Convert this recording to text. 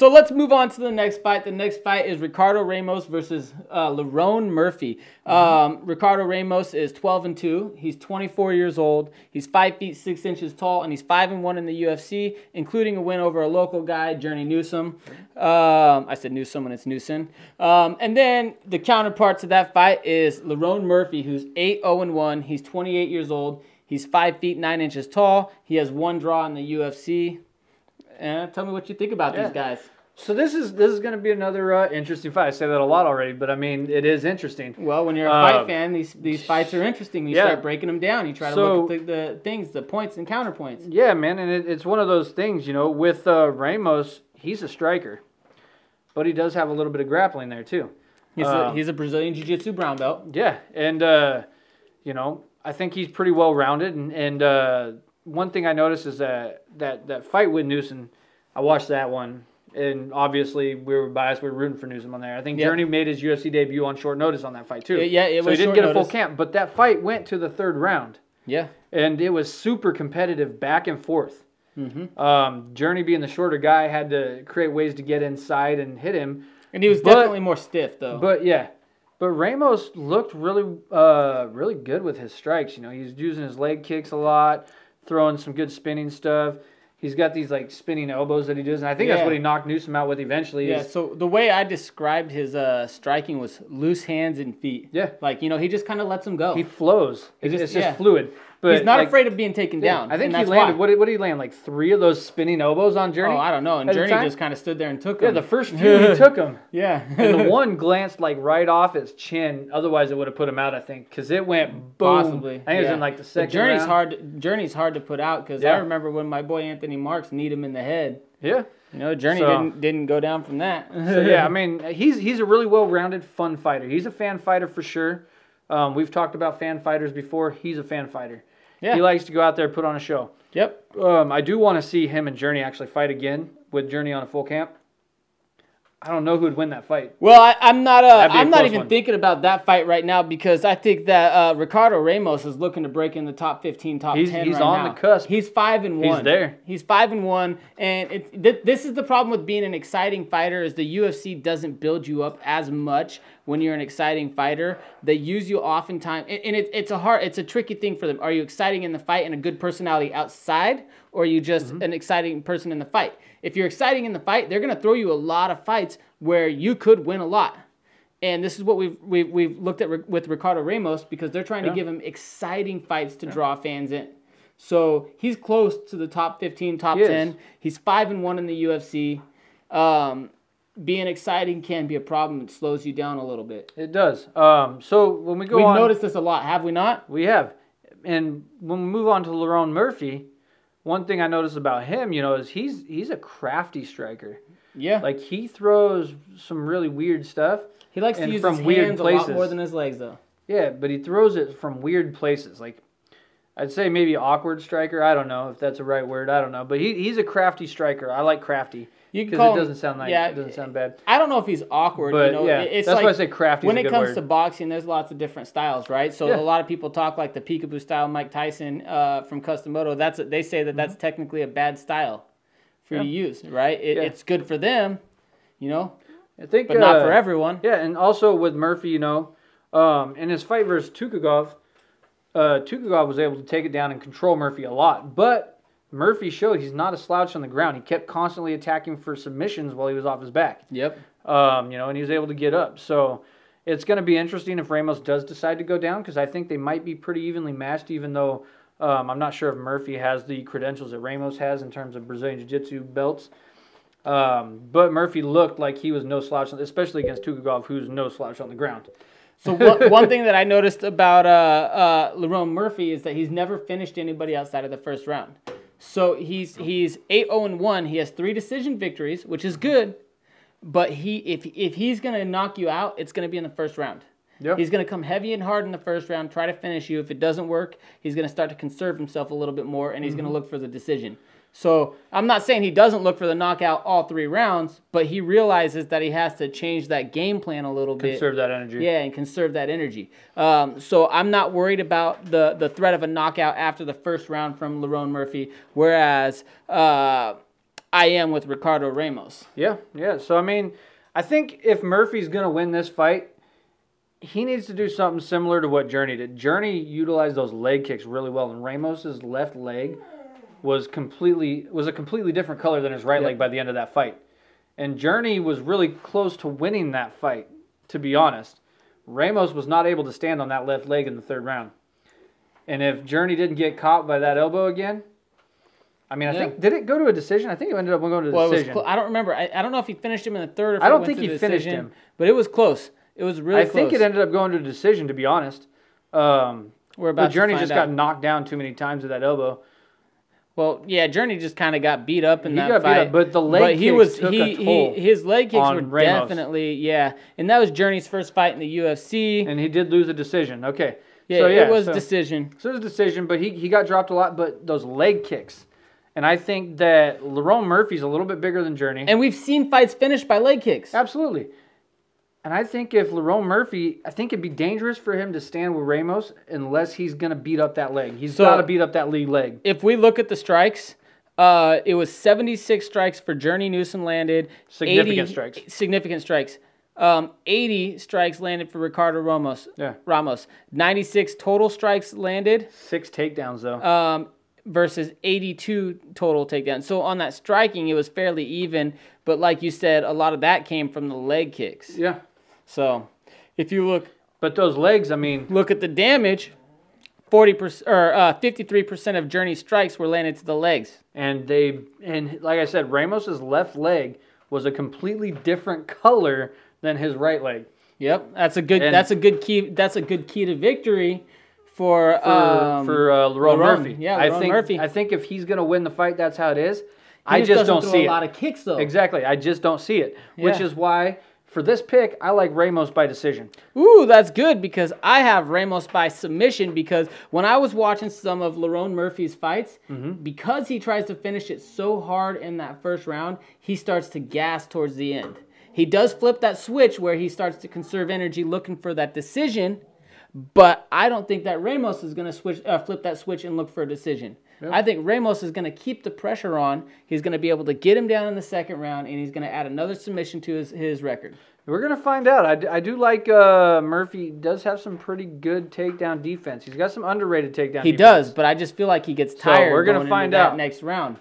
So let's move on to the next fight. The next fight is Ricardo Ramos versus Lerone Murphy. Ricardo Ramos is 12-2. He's 24 years old. He's 5 feet 6 inches tall, and he's 5-1 in the UFC, including a win over a local guy, Journey Newsom. I said Newsom when it's Newsom. And then the counterpart to that fight is Lerone Murphy, who's 8-0-1. He's 28 years old. He's 5 feet 9 inches tall. He has one draw in the UFC. Tell me what you think about these guys. So this is going to be another interesting fight. I say that a lot already, but I mean it is interesting. Well, when you're a fight fan, these fights are interesting. You start breaking them down. You try to look at the things, the points and counterpoints. Yeah, man, and it's one of those things. With Ramos, he's a striker, but he does have a little bit of grappling there too. He's a Brazilian Jiu-Jitsu brown belt. Yeah, and I think he's pretty well rounded. And one thing I noticed is that fight with Newsom, I watched that one. And obviously, we were biased. We were rooting for Newsom on there. I think Journey made his UFC debut on short notice on that fight, too. Yeah, it was so he didn't get a full camp. But that fight went to the third round. Yeah. And it was super competitive back and forth. Journey, being the shorter guy, had to create ways to get inside and hit him. And he was definitely more stiff, though. But Ramos looked really really good with his strikes. He's using his leg kicks a lot, throwing some good spinning stuff. He's got these spinning elbows that he does, and I think that's what he knocked Newsom out with eventually. Yeah, so the way I described his striking was loose hands and feet. Yeah. He just kind of lets them go. He flows. It's just fluid. But he's not afraid of being taken down. I think he landed, what did he land, 3 of those spinning elbows on Journey? Oh, I don't know, and Journey just kind of stood there and took them. Yeah, the first few he took them. Yeah. And the one glanced right off his chin, otherwise it would have put him out, I think, because it went boom. Possibly. I think it was in the second round. Journey's hard to put out, because I remember when my boy Anthony Marks kneed him in the head. Yeah. Journey didn't go down from that. So yeah, I mean, he's a really well-rounded, fun fighter. He's a fan fighter for sure. We've talked about fan fighters before. He's a fan fighter. Yeah. He likes to go out there and put on a show. Yep. I do want to see him and Journey actually fight again with Journey on a full camp. I don't know who would win that fight. Well, I'm not even thinking about that fight right now, because I think that Ricardo Ramos is looking to break in the top 15, top 10 right now. He's on the cusp. He's 5-1. He's there. He's 5-1, and this is the problem with being an exciting fighter, is the UFC doesn't build you up as much when you're an exciting fighter. They use you oftentimes, and it's a tricky thing for them. Are you exciting in the fight and a good personality outside, or are you just an exciting person in the fight? If you're exciting in the fight, they're going to throw you a lot of fights where you could win a lot. And this is what we've looked at with Ricardo Ramos, because they're trying to give him exciting fights to draw fans in. So he's close to the top 15, top 10. He's 5-1 in the UFC. Being exciting can be a problem. It slows you down a little bit. It does. So when we go on... We've noticed this a lot, have we not? We have. And when we move on to Lerone Murphy, one thing I noticed about him, is he's a crafty striker. Yeah. He throws some really weird stuff. He likes to use his hands a lot more than his legs, though. Yeah, but he throws it from weird places. I'd say maybe awkward striker. I don't know if that's a right word. I don't know. But he's a crafty striker. I like crafty. Because it doesn't sound it doesn't sound bad. I don't know if he's awkward. But it's that's why I say crafty. When it comes to boxing, there's lots of different styles, right? So a lot of people talk like the peekaboo style, Mike Tyson from Customoto. They say that that's technically a bad style for you to use, right? It's good for them, I think, but not for everyone. Yeah, and also with Murphy, in his fight versus Tukagov, Tukagov was able to take it down and control Murphy a lot, but Murphy showed he's not a slouch on the ground. He kept constantly attacking for submissions while he was off his back. Yep. And he was able to get up. So it's going to be interesting if Ramos does decide to go down, because I think they might be pretty evenly matched, even though I'm not sure if Murphy has the credentials that Ramos has in terms of Brazilian Jiu-Jitsu belts. But Murphy looked like he was no slouch, especially against Tukagov, who's no slouch on the ground. So one thing that I noticed about Lerone Murphy is that he's never finished anybody outside of the first round. So he's 8-0-1. He has 3 decision victories, which is good. But if he's going to knock you out, it's going to be in the first round. Yep. He's going to come heavy and hard in the first round, try to finish you. If it doesn't work, he's going to start to conserve himself a little bit more, and he's going to look for the decision. So I'm not saying he doesn't look for the knockout all 3 rounds, but he realizes that he has to change that game plan a little bit. Conserve that energy. Yeah, and conserve that energy. So I'm not worried about the threat of a knockout after the first round from Lerone Murphy, whereas I am with Ricardo Ramos. Yeah. So, I mean, I think if Murphy's going to win this fight, he needs to do something similar to what Journey did. Journey utilized those leg kicks really well, and Ramos's left leg was a completely different color than his right leg by the end of that fight. And Journey was really close to winning that fight, to be honest. Ramos was not able to stand on that left leg in the third round. And if Journey didn't get caught by that elbow again, I mean, I think, did it go to a decision? I think it ended up going to a decision. I don't remember. I don't know if he finished him in the third or if I don't it think went to he the finished decision, him. but it was close. It was really close. I think it ended up going to a decision, to be honest. Journey just got knocked down too many times with that elbow. Well, yeah, Journey just kind of got beat up in that got fight. Beat up, but the leg kicks took a toll his leg kicks on were Ramos. definitely, and that was Journey's first fight in the UFC. And he did lose a decision. Okay. Yeah, so, it was decision. So it was a decision, but he got dropped a lot. But those leg kicks, and I think that Lerone Murphy's a little bit bigger than Journey. And we've seen fights finished by leg kicks. Absolutely. And I think if Lerone Murphy, I think it'd be dangerous for him to stand with Ramos unless he's going to beat up that leg. He's got to beat up that lead leg. If we look at the strikes, it was 76 strikes for Journey Newsom landed. Significant strikes. Significant strikes. 80 strikes landed for Ricardo Ramos. Yeah. 96 total strikes landed. 6 takedowns, though. Versus 82 total takedowns. So on that striking, it was fairly even. But like you said, a lot of that came from the leg kicks. Yeah. So if you look... But those legs, I mean... Look at the damage. 40% or 53% of Journey's strikes were landed to the legs. And like I said, Ramos's left leg was a completely different color than his right leg. Yep, that's a good key to victory for Lerone Murphy. Yeah, Lerone Murphy. I think if he's going to win the fight, that's how it is. I just don't see it. A lot of kicks though. Exactly, I just don't see it. Which is why for this pick, I like Ramos by decision. Ooh, that's good because I have Ramos by submission because when I was watching some of Lerone Murphy's fights, because he tries to finish it so hard in that first round, he starts to gas towards the end. He does flip that switch where he starts to conserve energy looking for that decision, but I don't think that Ramos is going to flip that switch and look for a decision. Yep. I think Ramos is going to keep the pressure on. He's going to be able to get him down in the second round, and he's going to add another submission to his record. We're going to find out. I do like Murphy does have some pretty good takedown defense. He's got some underrated takedown defense. He does, but I just feel like he gets tired we're going to find out next round.